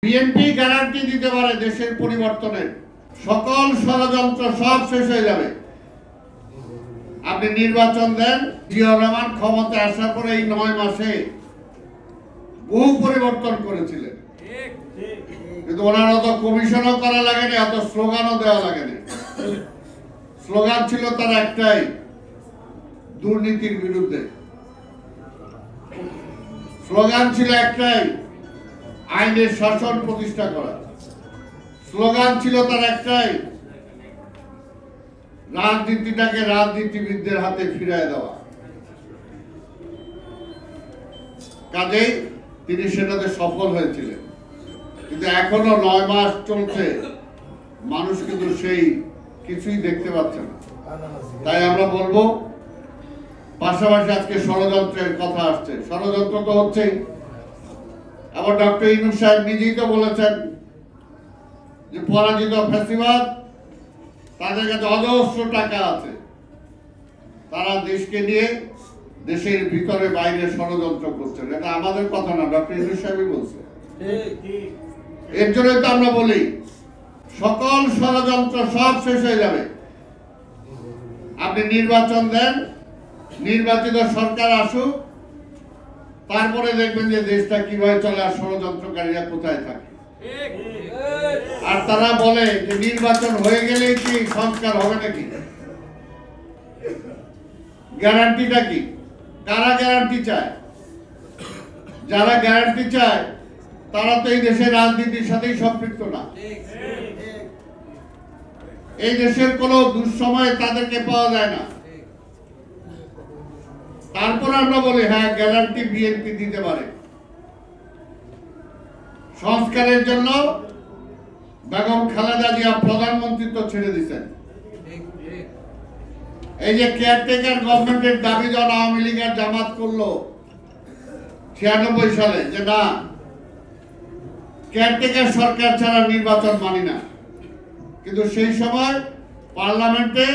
BNP guarantee দিতে পারে দেশের পরিবর্তনের সকল ষড়যন্ত্র সব শেষ হয়ে যাবে। আপনি নির্বাচন দেন, জিয়াউর রহমান ক্ষমতায় আসার পরে এই 9 মাসে বহু পরিবর্তন করেছিলেন, কিন্তু ওনার অত কমিশনও করা লাগেনি, অত স্লোগানও দেওয়া লাগেনি। স্লোগান ছিল তার একটাই, দুর্নীতির বিরুদ্ধে। স্লোগান ছিল একটাই, আইনের শাসন প্রতিষ্ঠা করা। স্লোগান ছিল তার একটাই, রাজনীতিটাকে রাজনীতিবিদদের হাতে ফিরিয়ে দেওয়া। কাজেই তিনি সেটাতে সফল হয়েছিলেন, কিন্তু এখনো 9 মাস চলছে, মানুষ কিন্তু সেই কিছুই দেখতে পাচ্ছে না। তাই আমরা বলবো, পাশাপাশি আজকে ষড়যন্ত্রের কথা আসছে, ষড়যন্ত্র তো হচ্ছেই। আবার ডক্টর ইউনূস সাহেব নিজেই তো বলেছেন যে পরাজিত ফ্যাসিবাদ, তাদের কাছে অজস্র টাকা আছে, তারা দেশকে নিয়ে দেশের ভিতরে বাইরে ষড়যন্ত্র করছেন। এটা আমাদের কথা না, ডক্টর ইউনূস সাহেবই বলছে। এর জন্য তো আমরা বলি, সকল ষড়যন্ত্র সব শেষ হয়ে যাবে। আপনি নির্বাচন দেন, নির্বাচিত সরকার আসুক, তারপরে দেখবেন যে দেশটা কিভাবে চলে আর ষড়যন্ত্রকারীরা কোথায় থাকে। আর তারা বলে যে নির্বাচন হয়ে গেলেই কি সংস্কার হবে নাকি? গ্যারান্টিটা কি? কারা গ্যারান্টি চায়? যারা গ্যারান্টি চায় তারা তো এই দেশের রাজনীতির সাথেই সম্পৃক্ত না। এই দেশের কোন দুঃসময়ে তাদেরকে পাওয়া যায় না। তারপর আমরা বলি, হ্যাঁ, গ্যারান্টি বিএনপি দিতে পারে। সংস্কারের জন্য বেগম খালেদা জিয়া প্রধানমন্ত্রিত্ব ছেড়ে দিচ্ছেন। এই যে কেয়ারটেকার গভর্নমেন্টের দাবি যখন আওয়ামী লীগের জামাত করলো 96 সালে, যে না, কেয়ারটেকার সরকার ছাড়া নির্বাচন মানি না, কিন্তু সেই সময় পার্লামেন্টে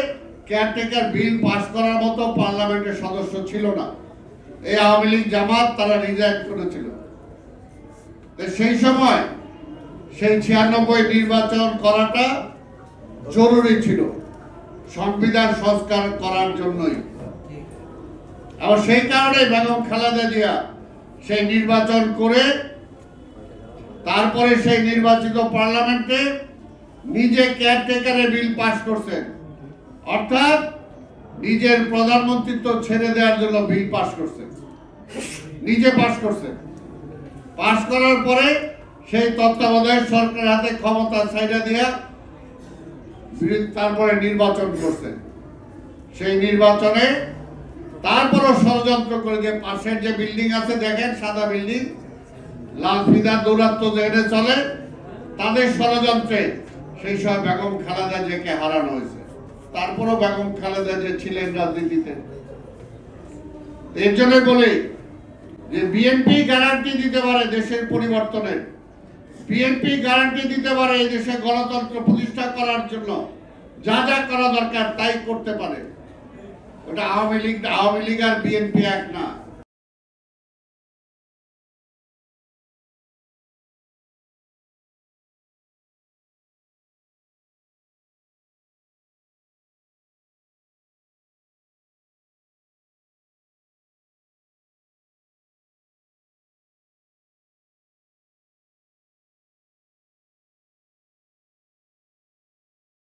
কেয়ারটেকার বিল পাস করার মতো পার্লামেন্টের সদস্য ছিল না। এই আওয়ামী লীগ জামাত তারা রিজাইন করেছিল। সেই সময় সেই 96 নির্বাচন করাটা জরুরি ছিল সংবিধান সংস্কার করার জন্যই। আর সেই কারণে বেগম খালেদা জিয়া সেই নির্বাচন করে তারপরে সেই নির্বাচিত পার্লামেন্টে নিজে কেয়ারটেকারের বিল পাস করছেন, অর্থাৎ নিজের প্রধানমন্ত্রিত্ব ছেড়ে দেওয়ার জন্য বিল পাস করছেন, নিজে পাস করছেন। পাস করার পরে সেই তত্ত্বাবধায়ক সরকারের হাতে ক্ষমতা ছাইড়া দিয়া তারপরে নির্বাচন করছেন। সেই নির্বাচনে তারপরও ষড়যন্ত্র করে, যে পাশের যে বিল্ডিং আছে দেখেন, সাদা বিল্ডিং, লাল ফিদা দৌরাত্ম্য যেখানে চলে, তাদের ষড়যন্ত্রে সেই সময় বেগম খালেদা জিয়াকে হারানো হয়েছে। তারপরও বেগম খালেদা জিয়া ছিলেন রাজনীতিতে। এর জন্য বলি যে বিএনপি গ্যারান্টি দিতে পারে দেশের পরিবর্তনের, বিএনপি গ্যারান্টি দিতে পারে এই দেশে গণতন্ত্র প্রতিষ্ঠা করার জন্য যা যা করা দরকার তাই করতে পারে। ওটা আওয়ামী লীগ আর বিএনপি এক না।